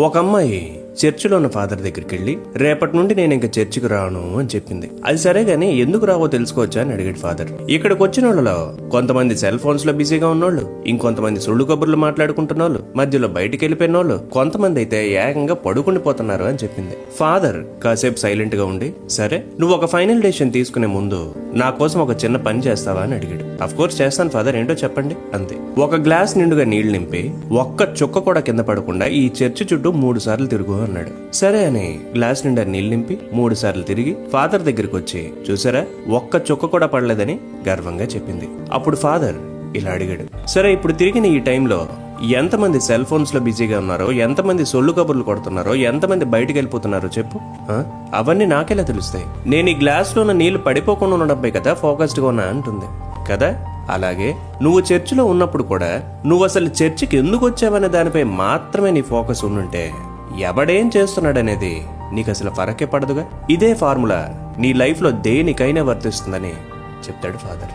ఒక అమ్మాయి చర్చిలో ఉన్న ఫాదర్ దగ్గరికి వెళ్ళి రేపటి నుండి నేను ఇంకా చర్చికి రాను అని చెప్పింది. అది సరే గానీ ఎందుకు రావో తెలుసుకోవచ్చా అని అడిగాడు ఫాదర్. ఇక్కడికి వచ్చిన వాళ్ళలో కొంతమంది సెల్ ఫోన్స్ లో బిజీగా ఉన్నోళ్ళు, ఇంకొంతమంది సుళ్ళు కబుర్లు మాట్లాడుకుంటున్న వాళ్ళు, మధ్యలో బయటికి వెళ్ళిపోయిన వాళ్ళు, కొంతమంది అయితే ఏకంగా పడుకుండిపోతున్నారు అని చెప్పింది. ఫాదర్ కాసేపు సైలెంట్ గా ఉండి, సరే నువ్వు ఒక ఫైనల్ డెసిషన్ తీసుకునే ముందు నా కోసం ఒక చిన్న పని చేస్తావా అని అడిగాడు. అఫ్ కోర్స్ చేస్తాను ఫాదర్, ఏంటో చెప్పండి అంతే. ఒక గ్లాస్ నిండుగా నీళ్లు నింపి ఒక్క చుక్క కూడా కింద పడకుండా ఈ చర్చి చుట్టూ 3 సార్లు తిరుగు అన్నాడు. సరే అని గ్లాస్ నిండా నీళ్లు నింపి 3 సార్లు తిరిగి ఫాదర్ దగ్గరికి వచ్చి, చూసారా ఒక్క చుక్క కూడా పడలేదని గర్వంగా చెప్పింది. అప్పుడు ఫాదర్ ఇలా అడిగాడు, సరే ఇప్పుడు తిరిగిన ఈ టైంలో ఎంతమంది సెల్ ఫోన్స్ లో బిజీగా ఉన్నారో, ఎంతమంది సొల్లు కబుర్లు కొడుతున్నారో, ఎంతమంది బయటకు వెళ్ళిపోతున్నారో చెప్పు. అవన్నీ నాకెలా తెలుస్తాయి? నేను ఈ గ్లాస్ లో ఉన్న నీళ్లు పడిపోకుండా ఉండడంపై కదా ఫోకస్డ్ గా ఉన్నా అంటుంది కదా. అలాగే నువ్వు చర్చిలో ఉన్నప్పుడు కూడా నువ్వు అసలు చర్చికి ఎందుకు వచ్చావనే దానిపై మాత్రమే నీ ఫోకస్ ఉండుంటే ఎవడేం చేస్తున్నాడనేది నీకు అసలు ఫరకే పడదుగా. ఇదే ఫార్ములా నీ లైఫ్ లో దేనికైనా వర్తిస్తుందని చెప్తాడు ఫాదర్.